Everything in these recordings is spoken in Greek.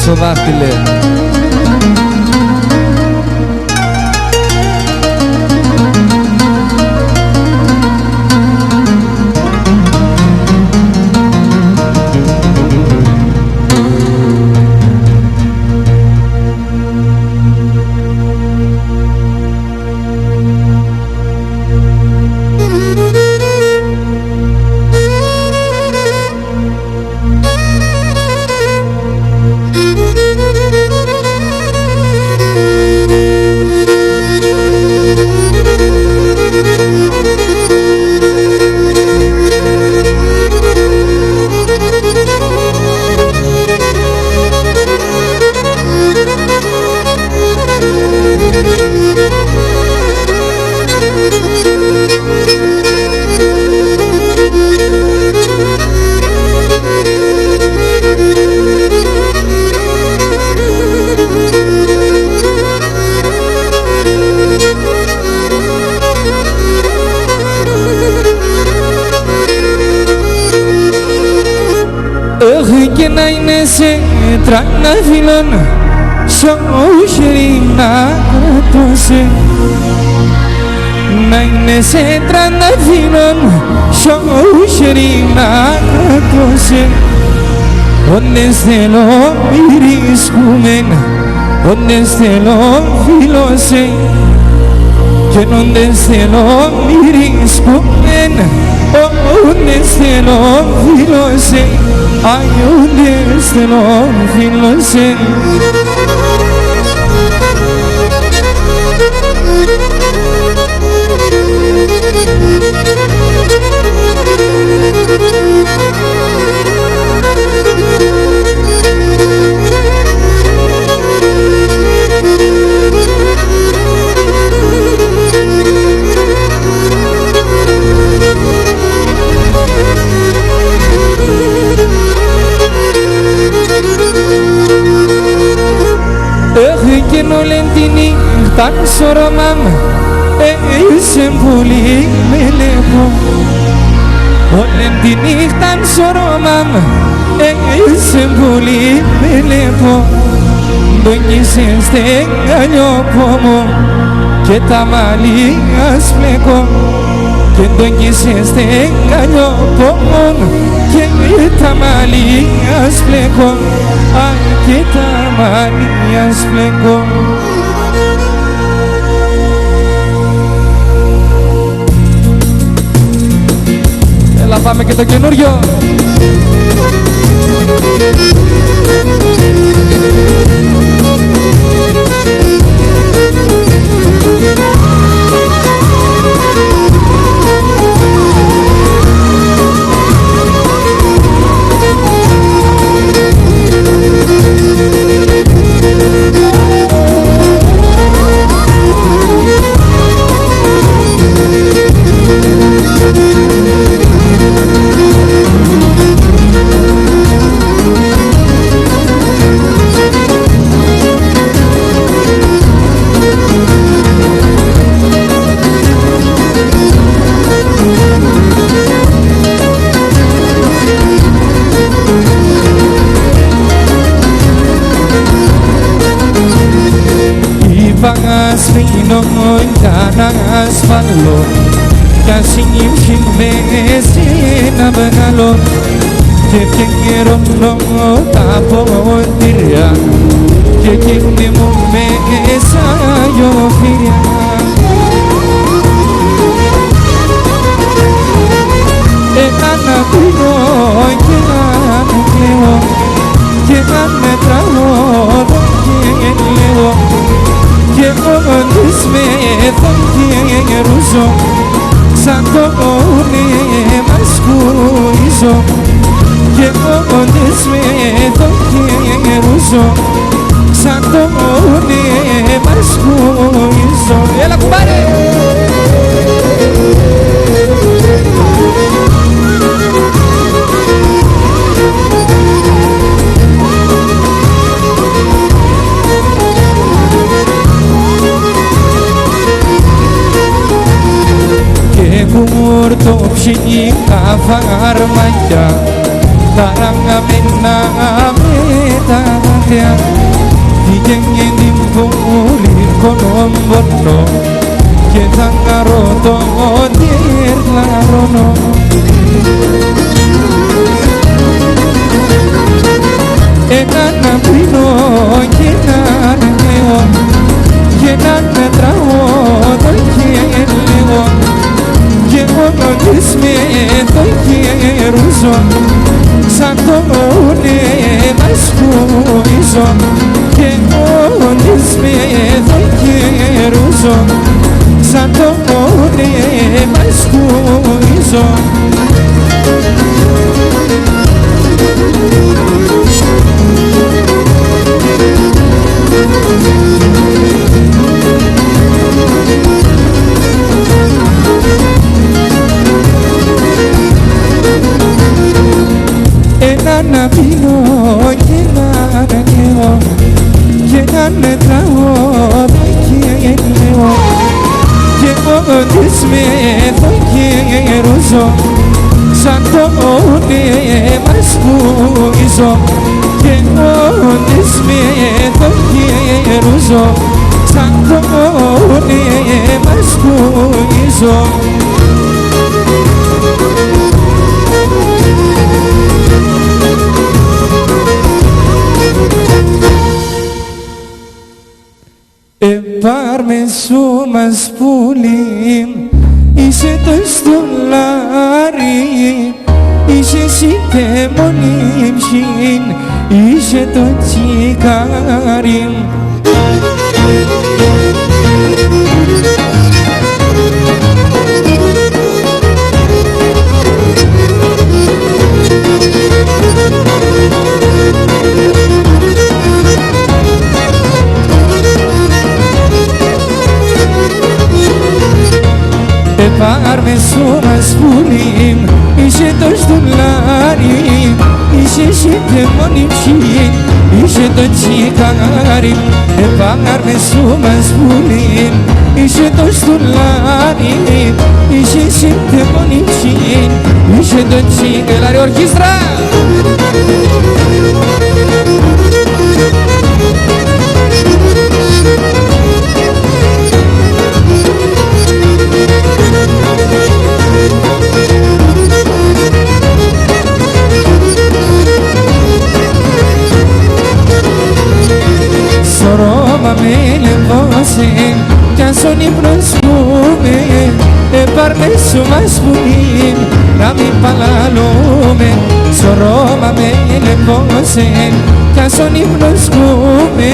στο δάχτυλε. Και να είναι σε τραναφιλόν σώχερι να κρατώσει, να είναι σε τραναφιλόν σώχερι να κρατώσει. Όντες θέλω μυρίσκουμεν, όντες θέλω φιλώσαι, και όντες θέλω μυρίσκουμεν, όντες θέλω φιλώσαι. Ayudes de los filos και νόλεν τη νύχτα σωρομάμ είσαι πολύ με λεπό. Όλεν τη νύχτα σωρομάμ είσαι πολύ με λεπό. Ντογγίσαι στεγγαλιόπο μου και τα μαλλιά σπλεκώ, και ντογγίσαι στεγγαλιόπο μου και τα μαλλιά σπλεκώ, και τα μαλλιά σπλεκώ. Έλα πάμε και το καινούριο. Σφήνω να ασφαλώ κι ας νύχει σε ένα μεγάλο, και φεγγερώνω τα ποτήρια και καίγνε μου μέσα γιοφύρια. Να πίνω και να μου κλαίω, και να μετράω και λέω, και όντως με φαγγερούζω, σαν το όνειμα σκουρίζω, και όντως με φαγγερούζω, σαν το όνειμα σκουρίζω. Έλα κουμπάρε! το ψυγεί τα φαρμακιά, τα ραγκαμένα με τα σπίτια πήγαινε την πόλη κολομπορνό και θα χαρώ το τυρλαρώνω. Έναν πίνω και έναν νέο και έναν τραγώδο και λέω και μόνο της με το γερούζω σαν το νεύμα σπούιζω και μόνο της με το γερούζω σαν το νεύμα σπούιζω. Έναν πίνω και έναν νέο και έναν τραγώδο και λέω και εγώ της με το γερούζω σαν το νεύμα σπούιζω και εγώ της με το γερούζω σαν το νεύμα σπούιζω. Πάρμε σου μας πουλί, είσαι το στολάρι, είσαι εσύ μόνη ψήν, είσαι το τσικάρι. Πάρμε σου μας πουλί, είσαι το στολάρι, είσαι εσύ μόνη ψήν, είσαι το τσικάρι. Πάρμε σου μας πουλί, είσαι το στολάρι, είσαι εσύ μόνη ψήν, είσαι το τσικάρι. Ορχήστρα! Ρώμα με λεβώσε κι αν στον ύπνο σπούμε πάρμε σου μας πουλί να μην παλαλούμε. Στο Ρώμα με λεβώσε κι αν στον ύπνο σπούμε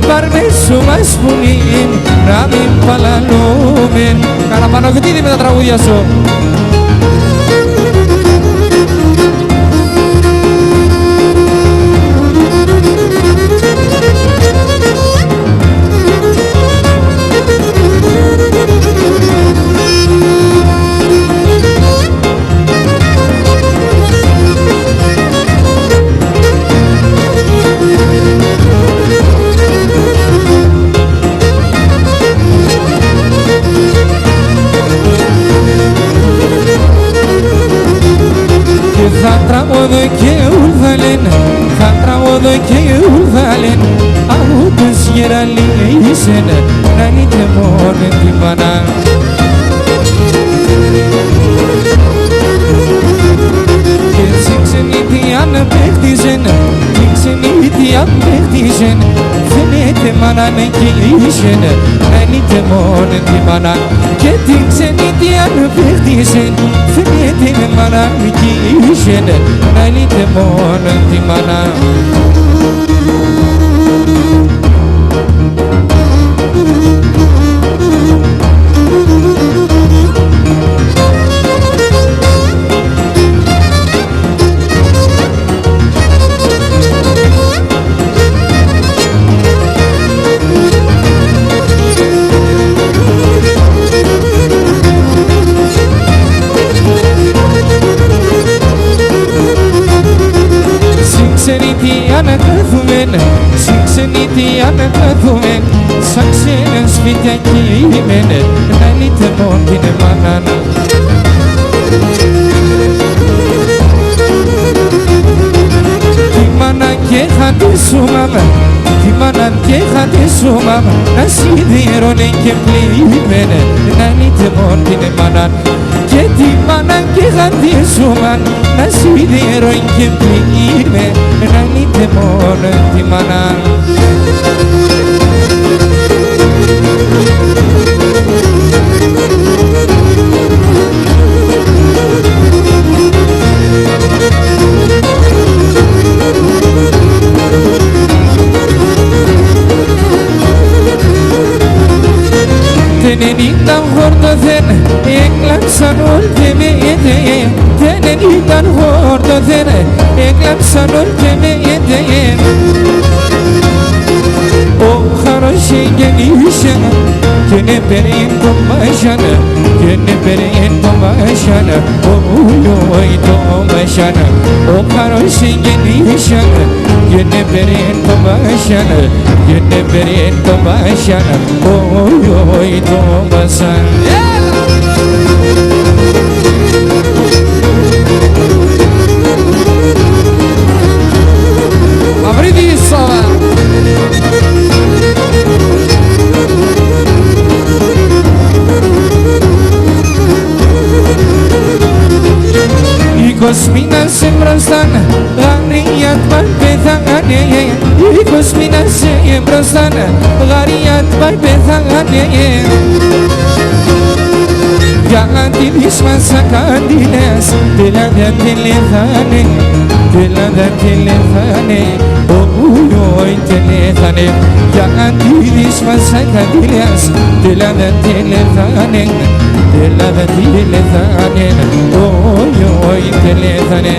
πάρμε σου μας πουλί να μην παλαλούμε. Καραπανογητήδη με τα τραγούδια σου. Θα τραγωδώ και ουρδαλεν, θα τραγωδώ και ουρδαλεν, αφού τους γεραλίσεν να νείτε μόνο την μάνα. Και σε ξενίτη αν παίχτιζεν, και ξενίτη αν παίχτιζεν, φαίνεται μάνα να κυλίσεν να νείτε μόνο την μάνα. Και την ξενίτη αν παίχτιζεν, φαίνεται μάνα να κυλίσεν να νείτε μόνο την μάνα. Ξενίτη ανακάθουμεν, σαν ξένα σπίτια κείμενε, να νείτε μόνο την μάνα. Τη μάνα και χατήσουμαμε, τη μάνα και χατήσουμαμε, να σιδηρώνε και πλημμένε, να νύτε μόνο την μάνα. Και τη μάνα και χατήσουμαν, να σιδηρώνε και πλημμένε, να νύτε μόνο τη μάνα. Δεν ήταν χόρτο δεν έκλαψαν όλοι και με έντεγε. Δεν ήταν χόρτο δεν έκλαψαν όλοι και με έντεγε. Ο χαρός γεννήσε και ne περίν το μασιάνα, και ne περίν το μασιάνα, ο ουλιόι το μασιάνα. Ο χαρός γεννήσε και ne περίν το μασιάνα, και ne περίν το μασιάνα, ο ουλιόι το μασιάνα. Μαυρίδισοβα. Μήνας μπροστά, γαριάτ πάει πεθάνε. 20 μήνας μπροστά, γαριάτ πάει πεθάνε. Γιατί δεις μας ακάντινες, τελάντα τελεθάνε, τελάντα τελεθάνε, ο ουλιόι τελεθάνε. Γιατί δεις μας ακάντινες, τελάντα τελεθάνε, τελάντα τελεθάνε, ο ουλιόι τελεθάνε.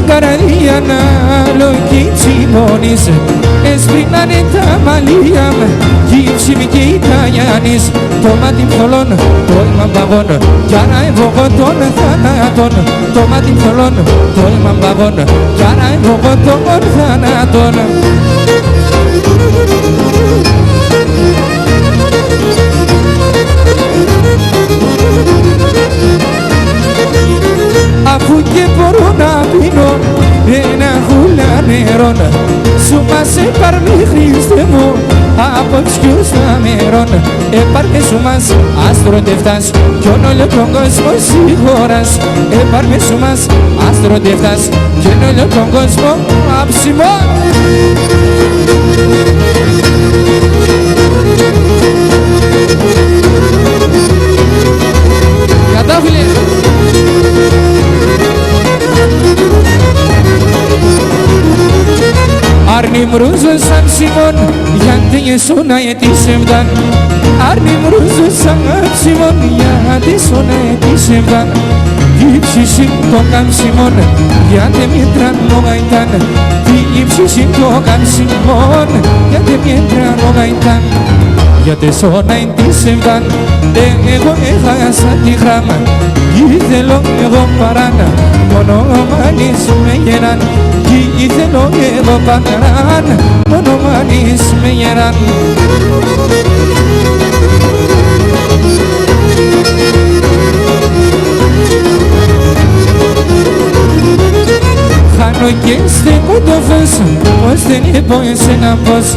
Καραδία να λογίτσιμονείς, έσπρινανε τα μαλλία κι η ψημη και οι Ταγιάννης. Το μάτι θολών, το αίμα παγών, κι άρα ευωγώ των θανάτων. Το μάτι θολών, το αίμα παγών, κι άρα ευωγώ των θανάτων. Αφού και μπορώ να πίνω ένα χούλα νερόν, σου μας έπαρμε Χριστέ μου από ψιούς αμερών. Έπαρμε σου μας άστροντευτάς κι όλο τον κόσμο συγχωράς. Έπαρμε σου μας άστροντευτάς κι όλο τον κόσμο αψιμών. Κατάφυλλε. Arnim ruzu sam Simon, yantiye sona yetisevdan. Arnim ruzu sam Simon, yati sona yetisevdan. Gipsişin tokam Simon, yate mientran no gaitan. Gipsişin tokam Simon, yate mientran no gaitan. Yate sona yetisevdan, εγώ έχασα τη γράμμα. Ήθελω εγώ παράνα, μόνο μάνεις με γεράν. Ήθελω εγώ παράν, μόνο μάνεις με γεράν. Χάνω και στεκώ το φως, πως δεν είπω εσένα πως.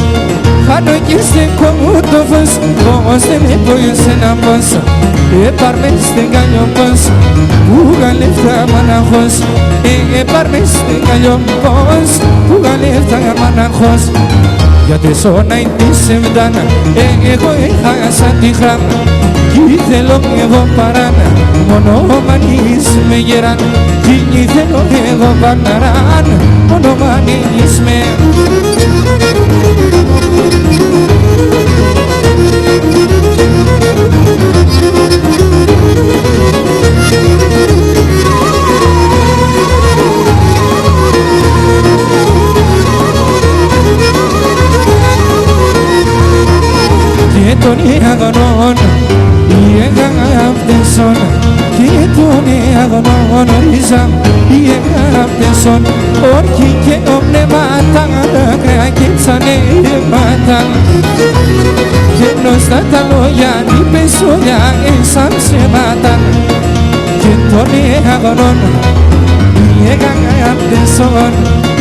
Χάνω και στεκώ το φως, πως δεν είπω εσένα πως. Έπαρμε στην καλιό πως, που γαλεύτα μαναχός. Έπαρμε στην καλιό πως, που γαλεύτα μαναχός. Γιατί σώνα ειτήσευταν, εγώ έχασα τη γράμμα. Κι ήθελω εγώ παράνα, μόνο μανείς με γεράν. Κι ήθελω εγώ παράν, μόνο μανείς με. Και τον αγωνών, η αγάπτεσον, και τον αγνώριζα οι αγάπτεσον όρκοι και ομνέματα κρακίτσανε αίματα και γνωστά τα λόγια είπες όλα σαν ψέματα και τον αγνών οι αγάπτεσον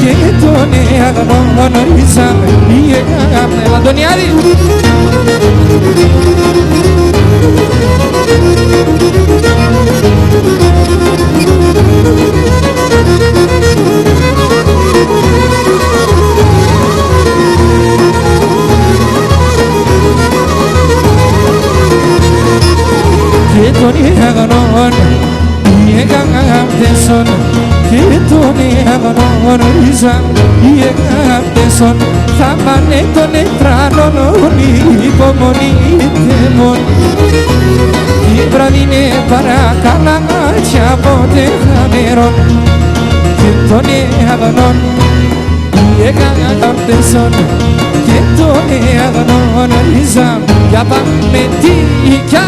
και τον αγνώριζα οι αγάπτεσον Αντωνιάδη και τον αγνών οι αγάπτεσον και τον αγνώριζα οι αγάπτεσον θα πάνε των ετράνων υπομονή θεμών η βραδινέ παρακαλάτσια ποτέ χαμερών και τον αγνών οι αγάπτεσον και τον αγνώριζα για πάμε τύχια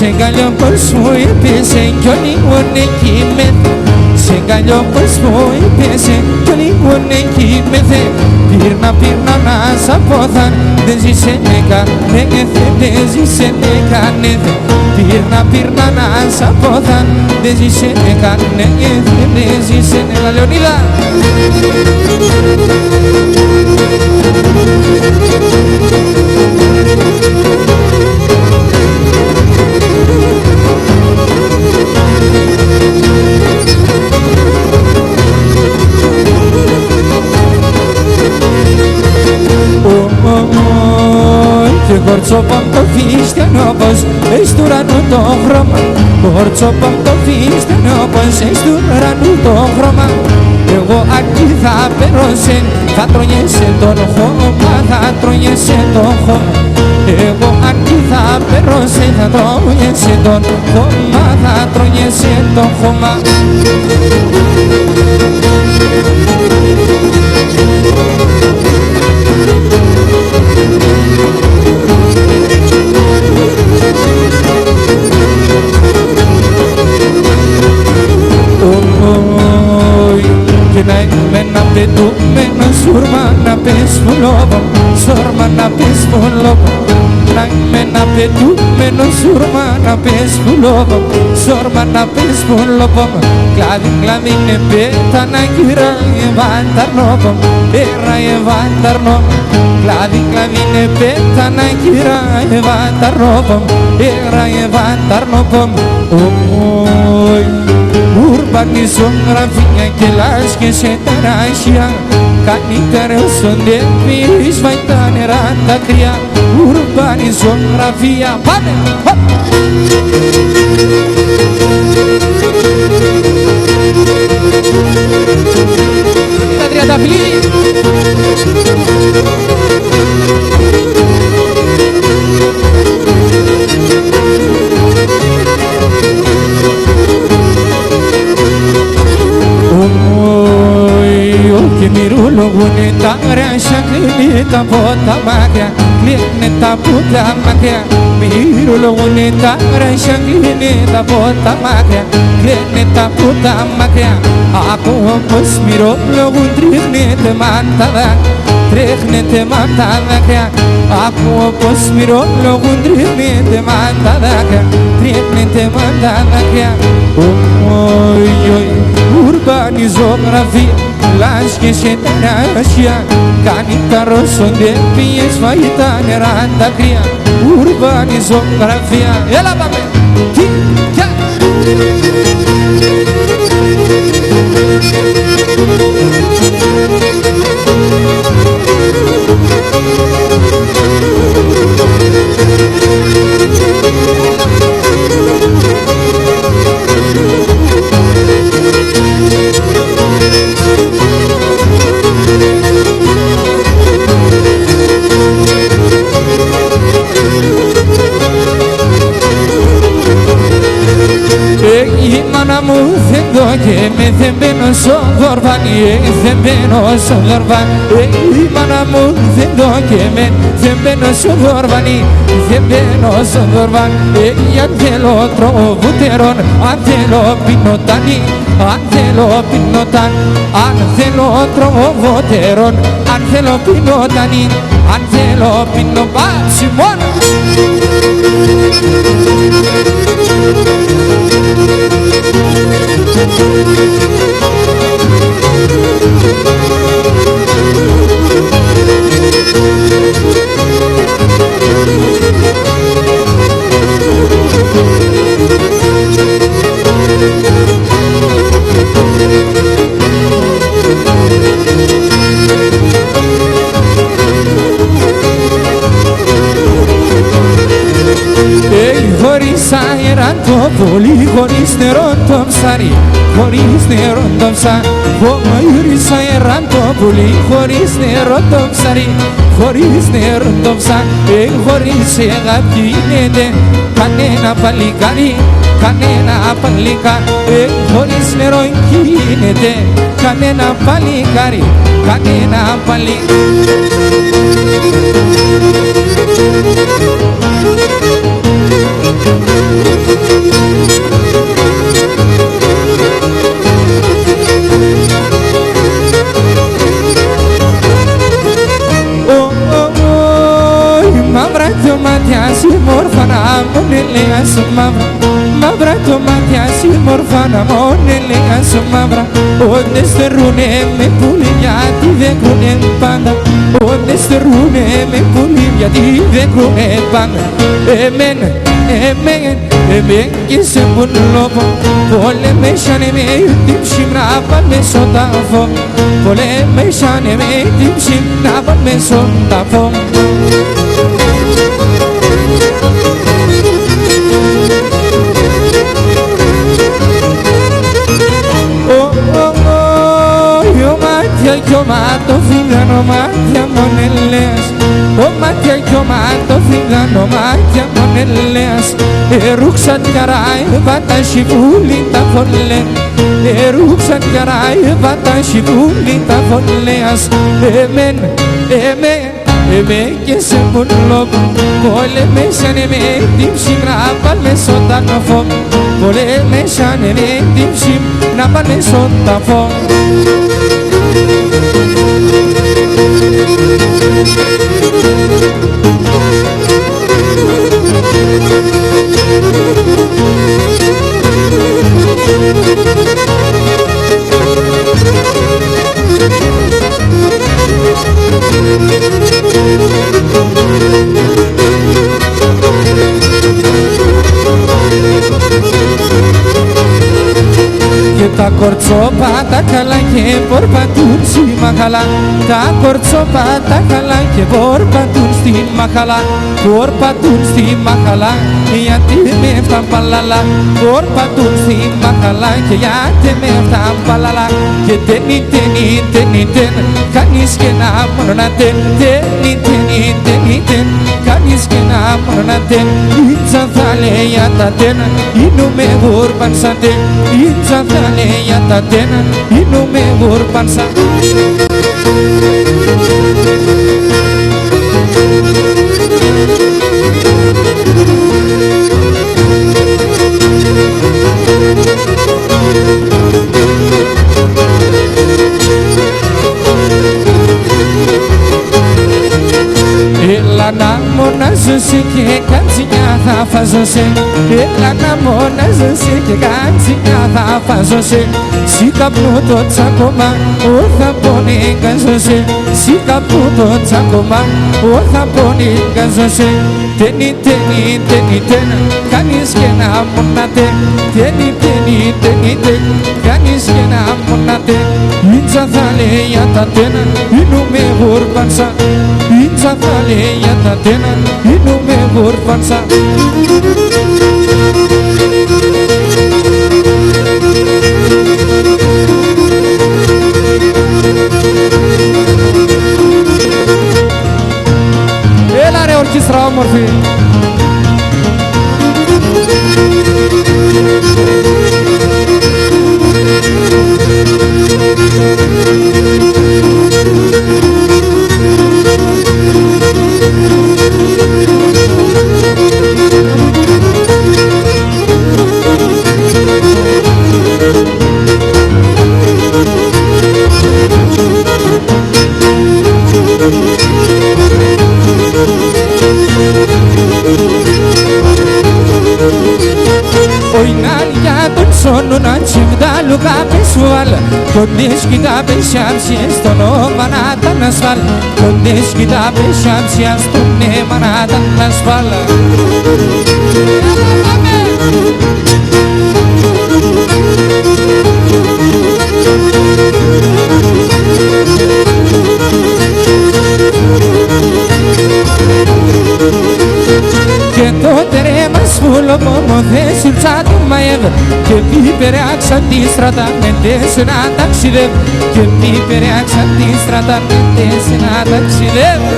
σε αγκαλιό πως μου έπεσε κι ο λίγο εκεί μεθ σε αγκαλιό πως μου έπεσε κι ο λίγο εκεί μεθ πύρνα να σ' απόθαν δεν ζήσε κανέθε δεν ζήσε κανέθε πύρνα να σ' απόθαν δεν ζήσε κανέθε δεν ζήσε Έλα Λεωνίδα και κορτσόπαμ το φίστιανο πως έχεις του ουρανού το χρώμα κορτσόπαμ το φίστιανο πως έχεις του ουρανού το χρώμα εγώ αρκεί θα περώσαι θα τρώνιεσαι τον χώμα θα τρώνιεσαι τον χώμα εγώ αρκεί θα περώσαι θα τρώνιεσαι τον χώμα θα τρώνιεσαι τον χώμα πετούμενο σούρμα να πες μου λόγο σόρμα να πες μου λόγο να είμαι ένα πετούμενο σούρμα να πες μου λόγο σόρμα να πες μου λόγο κλάδι είναι πέτα να κύρα ευάνταρνο πέρα ευάνταρνο κλάδι είναι πέτα να κύρα ευάνταρνο πέρα ευάνταρνο Ουρμπανιζογραφία και λάσκες σε τεράστια καλύτερα όσον δεν πεις βάει τα νερά τα κρύα Ουρμπανιζογραφία Πάμε! Τα τριανταφυλλίδη και μυρολογούνε τα ράσια κλείνει τα πότα μάκια κλείνει τα πούτα μάκια μυρολογούνε τα ράσια κλείνει τα πότα μάκια κλείνει τα πούτα μάκια ακούω πως μυρολογούν τρίχνεται μαντάδα τρέχνεται μαντάδα ακούω πως μυρολογούν τρίχνεται μαντάδα τρέχνεται μαντάδα ουρμπανιζογραφία λάσκες σε τεράστια κάνει τα ρώσονται πιες φάει τα νερά τα κρύα ουρμπανιζογραφία Έλα πάμε! Τι! Κι! μου δεν το και με δεν μπαίνω στο δορβάνι, δεν μπαίνω στο δορβάνι. Η μάνα μου δεν το και με δεν μπαίνω στο δορβάνι, δεν μπαίνω στο δορβάνι. Αν θέλω τρώω βουτερών, αν θέλω πίνω τάνι, αν θέλω πίνω τάνι. Αν θέλω τρώω βουτερών, αν θέλω πίνω τάνι, αν θέλω πίνω Σιμών. Χωρίς αέρα το πολύ, χωρίς νερό το ψάρι, χωρίς νερό το ψάρι. Χωρίς αέρα το πολύ, χωρίς νερό το ψάρι, χωρίς νερό το ψάρι. Χωρίς αγάπη γίνεται κανένα παλικάρι, κανένα παλικάρι. Χωρίς νερό γίνεται κανένα παλικάρι, κανένα παλικάρι. Μαύρα το μάτια συμμόρφα να μόνε λέει σου μαύρα. Μαύρα το μάτια συμμόρφα να μόνε λέει σου μαύρα. Όντε στερούνε με πουλί γιατί δεν κρούνε πάντα. Όντε στερούνε με πουλί γιατί δεν κρούνε πάντα. Εμένα και σε πουλόπο. Πολλέ με σάνε με την ψημνά παν με σωτάφο. Πολλέ με σάνε με την ψημνά παν με σωτάφο. Κι ο μάτω φύγαν ο μάτια μονελέας. Ο μάτια κι ο μάτω φύγαν ο μάτια μονελέας. Ρούξαν καράι βάτα σιβούλη τα φωλέ. Ρούξαν καράι βάτα σιβούλη τα φωλέας. Εμέ και σε πουλόπο. Πολλέ με σάνε με την ψημνά παν με σωτάφο. Πολλέ με σάνε με την ψημνά παν με σωτάφο. Και τα κορτσόπα τα καλά και πορπατούν στη μαχαλά. Τα κορτσόπα τα καλά και πορπατούν στη μαχαλά. Πορπατούν στη μαχαλά γιατί με φτάν παλαλά. Πορπατούν στη μαχαλά και γιατί με φτάν παλαλά. Και τένι κανείς και να μόνο να τένι κανείς και να μόνο να Ίντσα θα λέει για τα τένα, ίνουμε γουρπαν σαν τέν. Ίντσα θα λέει για τα τένα, ίνουμε γουρπαν σαν Έλα να μονάζεσαι και κατσινιά θα φάζεσαι. Έλα να μονάζεσαι και κατσινιά θα φάζεσαι. Σι καπνού το τσάκωμα, θα πονεί καζεσαι. Σι καπνού το τσάκωμα, θα πονεί καζεσαι. Τένι, κάνεις και να μονάτε. Τένι, κάνεις και να μονάτε. Ίντσα θα λέει για τα τένα, ίνουμε γουρπανσα. Ίντσα θα λέει για τα τένα, ίνουμε γουρπανσα. Έλα ρε ορχήστρα όμορφη. ζώνουν αν τσιμδάλου κάπες βάλ κοντές κοιτά πεσιάμψιες στον όμα να τα νασβάλ κοντές κοιτά πεσιάμψιες στον αίμα να τα νασβάλ. Και τότε ρε μας φουλοπόμο δέσιλ τσάτου μαεύ και μη περάξαν τη στρατά με τέσσερα να ταξιδεύω και μη περάξαν τη στρατά με τέσσερα να ταξιδεύω.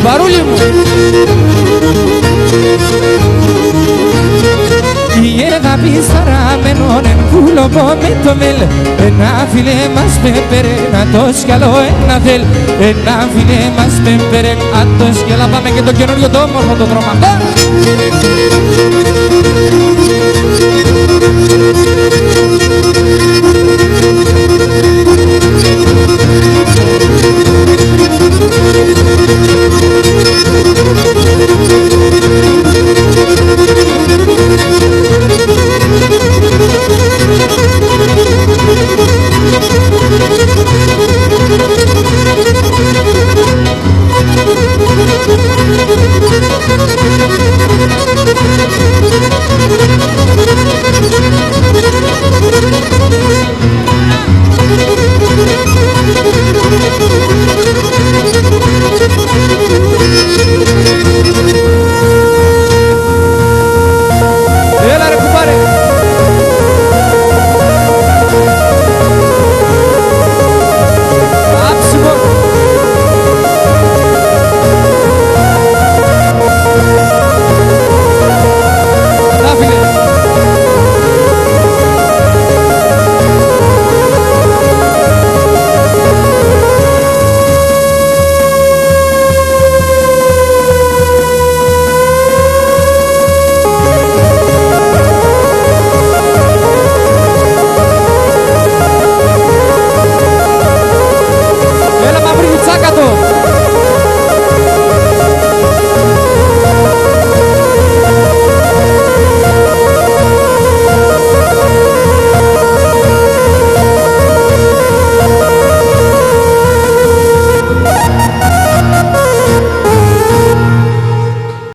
Βαρούλη μου! Η αγάπη σαραμένον εν κούλοπο με το μέλ ένα φίλε μας πέμπερε να το σκαλώ ένα θέλ ένα φίλε μας πέμπερε να το σκαλώ. Πάμε και το καινούριο το όμορφο το δρόμο.